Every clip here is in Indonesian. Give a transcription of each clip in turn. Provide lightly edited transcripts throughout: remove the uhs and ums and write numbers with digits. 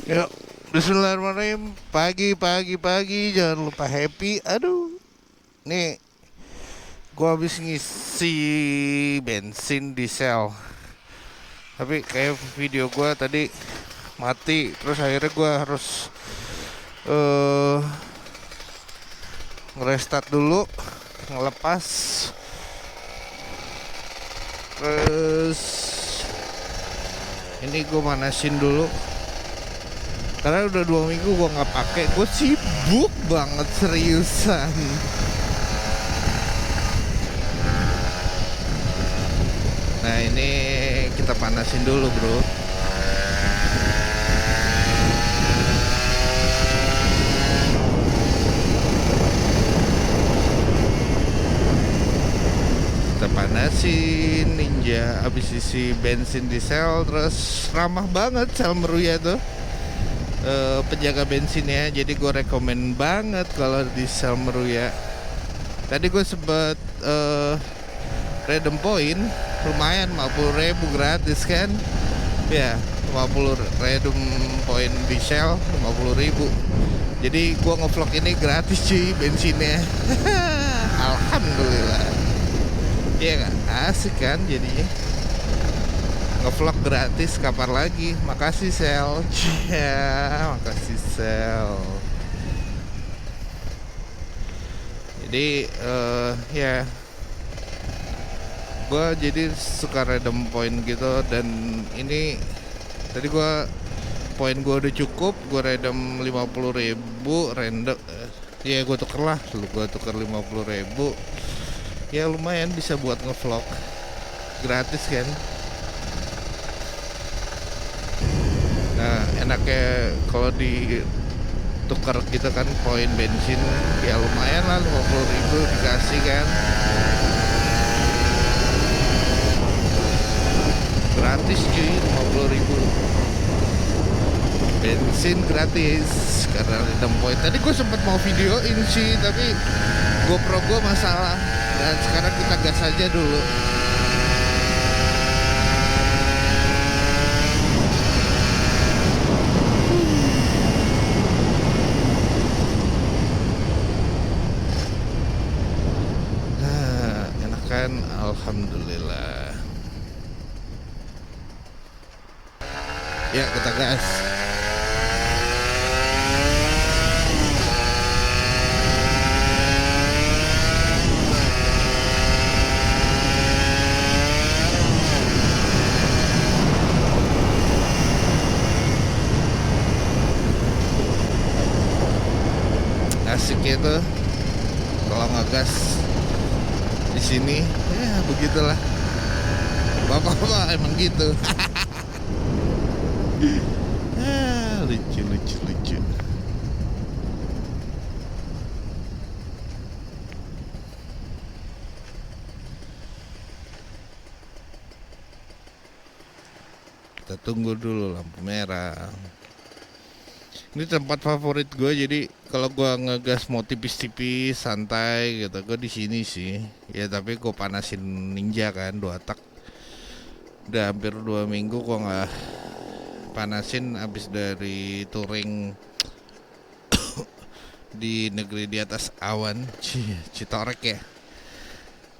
Yuk, bismillahirrahmanirrahim. Pagi, jangan lupa happy. Aduh, nih gua habis ngisi bensin di Shell. Tapi kayak video gua tadi mati. Terus akhirnya gua harus eh ngerestart dulu, ngelepas. Terus ini gua manasin dulu. Karena udah 2 minggu gue nggak pakai, gue sibuk banget seriusan. Nah ini kita panasin dulu bro. Kita panasin Ninja, abis isi bensin di Shell. Terus ramah banget Shell Meruya tuh, penjaga bensinnya. Jadi gue rekomen banget kalau di Shell Meruya. Tadi gue sempet redeem point lumayan 50.000 gratis kan ya, 50 redeem point di Shell 50.000. Jadi gue ngevlog ini gratis cuy bensinnya. Alhamdulillah. Iya gak? Asik kan jadinya ngevlog gratis, kapan lagi. Makasih Shell. Ya, makasih Shell. Jadi ya gue jadi suka redeem point gitu. Dan ini tadi poin gue udah cukup, gue redeem 50.000 random. Ya gue tuker lah, gue tuker 50.000. Ya lumayan bisa buat ngevlog gratis kan. Nah enaknya kalau di tukar gitu kan poin bensin, ya lumayan lah 50.000 dikasih kan. Gratis cuy, 50.000 bensin gratis karena redeem point. Tadi gue sempet mau videoin sih, tapi GoPro gue masalah. Dan sekarang kita gas aja dulu. Enak kan, alhamdulillah. Ya kita gas. Asik itu kalau ngegas di sini. Ya begitulah, bapak-bapak emang gitu. Lucu. Kita tunggu dulu lampu merah. Ini tempat favorit gue, jadi kalau gue ngegas mau tipis-tipis santai gitu, gue di sini sih. Ya tapi gue panasin Ninja kan 2 tak. Udah hampir 2 minggu gue nggak panasin abis dari touring di negeri di atas awan, Citorek ya.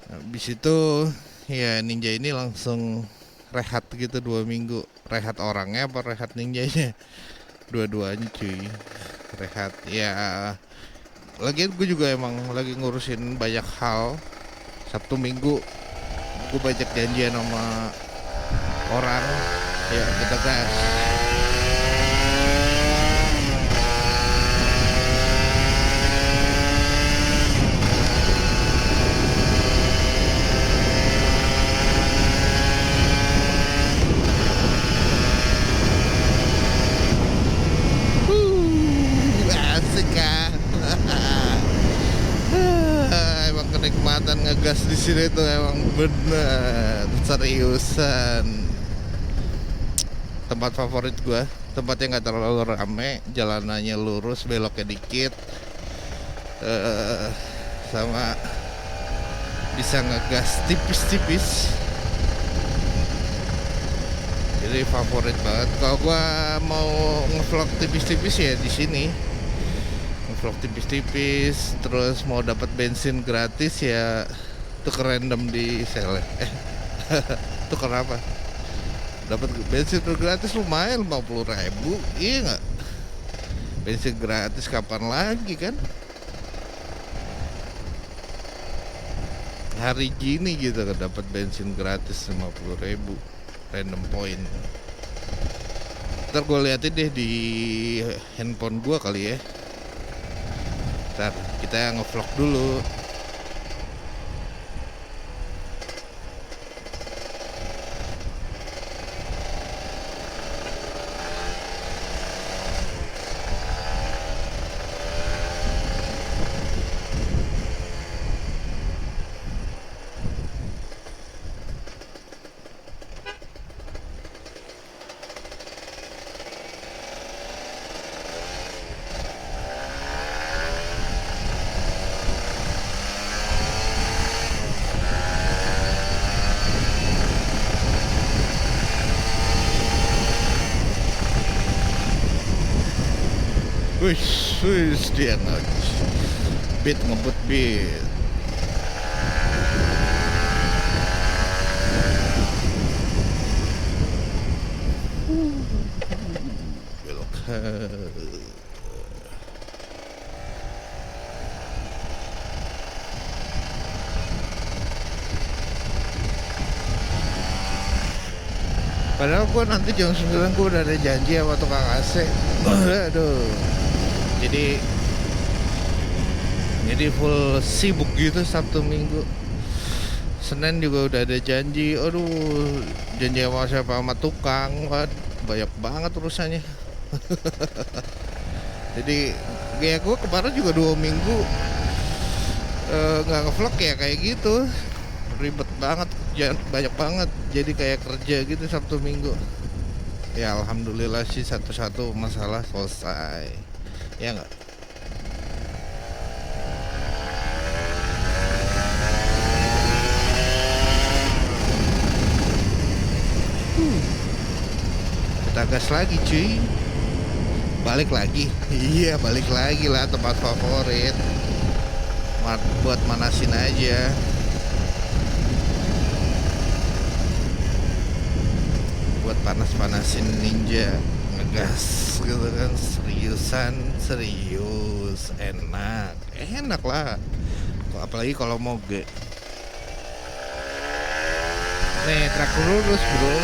Abis itu ya Ninja ini langsung rehat gitu 2 minggu. Rehat orangnya apa rehat ninjanya? Dua-duanya cuy, rehat. Ya lagian gue juga emang lagi ngurusin banyak hal. Sabtu Minggu gue banyak janjian sama orang. Ya kita gas. Asik kan. Emang kenikmatan ngegas di sini tuh emang bener seriusan. Tempat favorit gue, tempatnya nggak terlalu rame, jalanannya lurus, beloknya dikit, sama bisa ngegas tipis-tipis. Jadi favorit banget. Kalau gua mau ngevlog tipis-tipis ya di sini. Ngevlog tipis-tipis, terus mau dapat bensin gratis ya tuker random di sale. Tuker apa? Dapat bensin gratis lumayan 50.000, iya nggak? Bensin gratis kapan lagi kan? Hari gini gitu kan dapat bensin gratis 50.000 random point. Ntar gue liatin deh di handphone gue kali ya. Ntar kita ngevlog dulu. Wih, dia ngebut beat. Belok. Padahal gue nanti jam 9 gue udah ada janji sama tukang AC. Aduh. Jadi full sibuk gitu Sabtu Minggu. Senin juga udah ada janji. Aduh, janji sama siapa, sama tukang. Wah, banyak banget urusannya. Jadi kayak gue kemarin juga 2 minggu nggak ngevlog ya kayak gitu. Ribet banget, banyak banget. Jadi kayak kerja gitu Sabtu Minggu. Ya alhamdulillah sih satu-satu masalah selesai. Ya nggak? Kita gas lagi cuy. Balik lagi. Iya balik lagi lah, tempat favorit. Buat manasin aja. Buat panas-panasin Ninja. Ngegas gitu kan. Serius enak lah. Apalagi kalau moge. Nih truk lurus bro.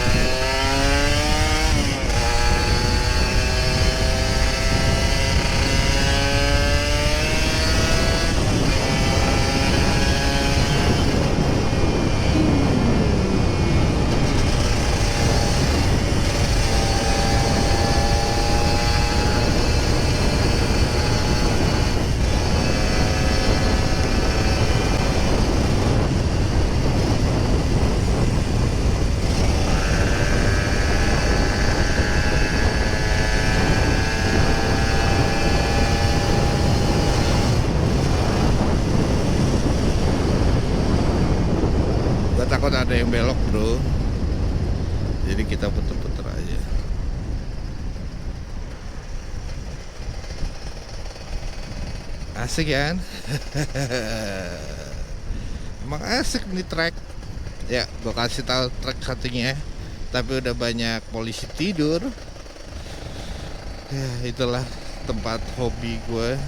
Takut ada yang belok bro, jadi kita puter-puter aja. Asik kan? Emang asik nih trek. Ya gue kasih tahu trek satunya, tapi udah banyak polisi tidur. Ya itulah tempat hobi gue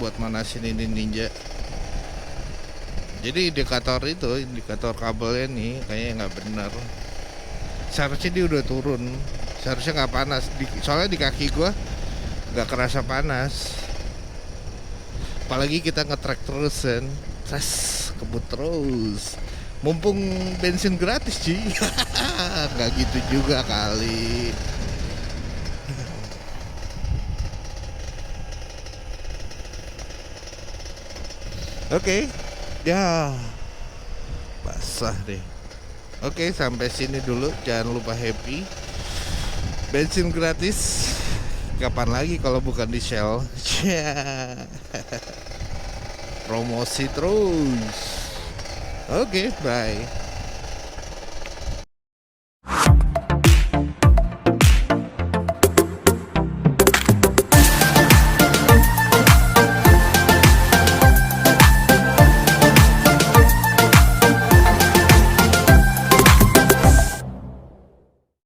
buat manasin ini Ninja. Jadi indikator kabelnya nih kayaknya nggak benar. Seharusnya dia udah turun, seharusnya nggak panas. Soalnya di kaki gua nggak kerasa panas. Apalagi kita nge-track terus kan, kebut terus. Mumpung bensin gratis cuy. Nggak gitu juga kali. Oke. Ya basah deh. Oke, sampai sini dulu. Jangan lupa happy. Bensin gratis kapan lagi kalau bukan di Shell. Promosi terus. Oke, bye.